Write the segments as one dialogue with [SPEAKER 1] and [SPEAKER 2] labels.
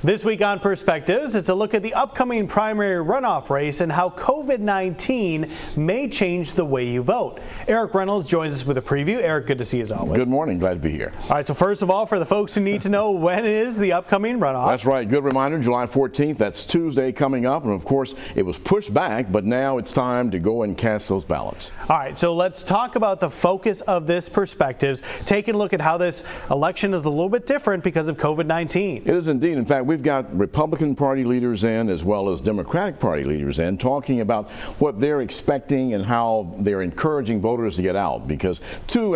[SPEAKER 1] This week on Perspectives, it's a look at the upcoming primary runoff race and how COVID-19 may change the way you vote. Eric Reynolds joins us with a preview. Eric, good to see you as always.
[SPEAKER 2] Good morning. Glad to be here.
[SPEAKER 1] All right, so first of all, for the folks who need to know, when is the upcoming runoff?
[SPEAKER 2] That's right. Good reminder, July 14th. That's Tuesday coming up. And of course, it was pushed back, but now it's time to go and cast those ballots.
[SPEAKER 1] All right, so let's talk about the focus of this Perspectives, taking a look at how this election is a little bit different because of COVID-19.
[SPEAKER 2] It is indeed. In fact, we've got Republican Party leaders in as well as Democratic Party leaders in talking about what they're expecting and how they're encouraging voters to get out, because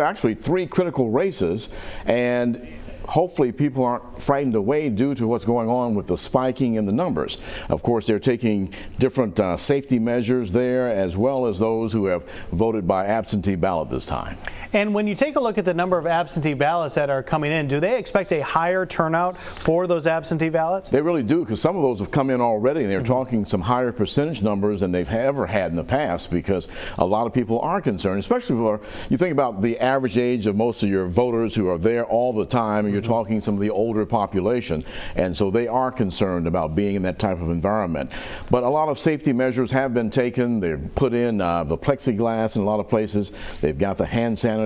[SPEAKER 2] actually three critical races, and hopefully people aren't frightened away due to what's going on with the spiking in the numbers. Of course, they're taking different safety measures there, as well as those who have voted by absentee ballot this time.
[SPEAKER 1] And when you take a look at the number of absentee ballots that are coming in, do they expect a higher turnout for those absentee ballots?
[SPEAKER 2] They really do, because some of those have come in already, and they're talking some higher percentage numbers than they've ever had in the past, because a lot of people are concerned, especially for, you think about the average age of most of your voters who are there all the time, and you're talking some of the older population, and so they are concerned about being in that type of environment. But a lot of safety measures have been taken. They've put in the plexiglass in a lot of places. They've got the hand sanitizer,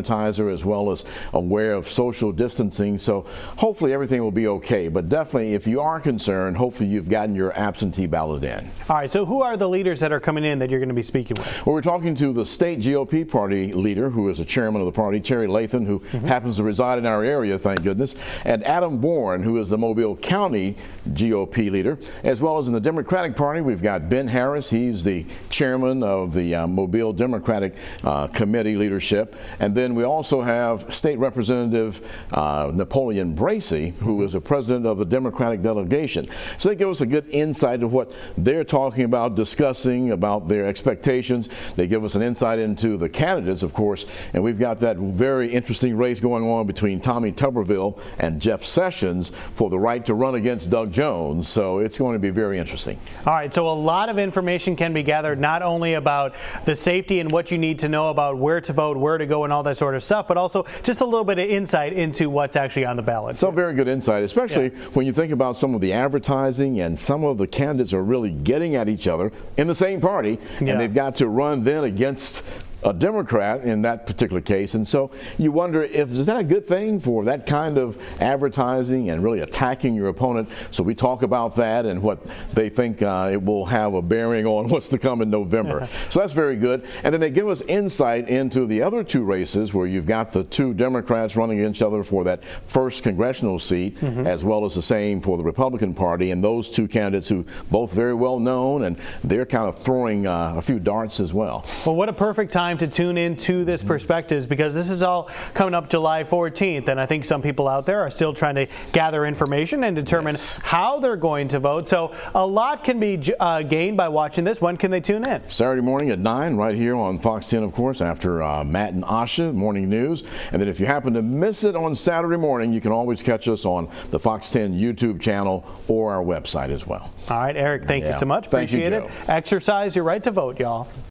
[SPEAKER 2] as well as aware of social distancing. So hopefully everything will be okay. But definitely, if you are concerned, hopefully you've gotten your absentee ballot in.
[SPEAKER 1] All right, so who are the leaders that are coming in that you're going to be speaking with?
[SPEAKER 2] Well, we're talking to the state GOP party leader, who is the chairman of the party, Terry Lathan, who happens to reside in our area, thank goodness, and Adam Bourne, who is the Mobile County GOP leader, as well as in the Democratic Party, we've got Ben Harris. He's the chairman of the Mobile Democratic Committee leadership. And then we also have State Representative Napoleon Bracey, who is the president of the Democratic delegation. So they give us a good insight of what they're talking about, discussing about their expectations. They give us an insight into the candidates, of course, and we've got that very interesting race going on between Tommy Tuberville and Jeff Sessions for the right to run against Doug Jones. So it's going to be very interesting.
[SPEAKER 1] All right, so a lot of information can be gathered, not only about the safety and what you need to know about where to vote, where to go, and all that sort of stuff, but also just a little bit of insight into what's actually on the ballot.
[SPEAKER 2] Some very good insight, especially when you think about some of the advertising, and some of the candidates are really getting at each other in the same party, and they've got to run then against a Democrat in that particular case. And so you wonder, is that a good thing for that kind of advertising and really attacking your opponent? So we talk about that and what they think it will have a bearing on what's to come in November. So that's very good. And then they give us insight into the other two races, where you've got the two Democrats running against each other for that first congressional seat, as well as the same for the Republican Party, and those two candidates who both very well known, and they're kind of throwing a few darts as well.
[SPEAKER 1] Well, what a perfect time to tune into this Perspectives, because this is all coming up July 14th, and I think some people out there are still trying to gather information and determine how they're going to vote. So a lot can be gained by watching this. When can they tune in?
[SPEAKER 2] Saturday morning at 9, right here on Fox 10, of course, after Matt and Asha morning news. And then if you happen to miss it on Saturday morning, you can always catch us on the Fox 10 YouTube channel or our website as well.
[SPEAKER 1] All right, Eric, thank you so much. Appreciate it. Exercise your right to vote, y'all.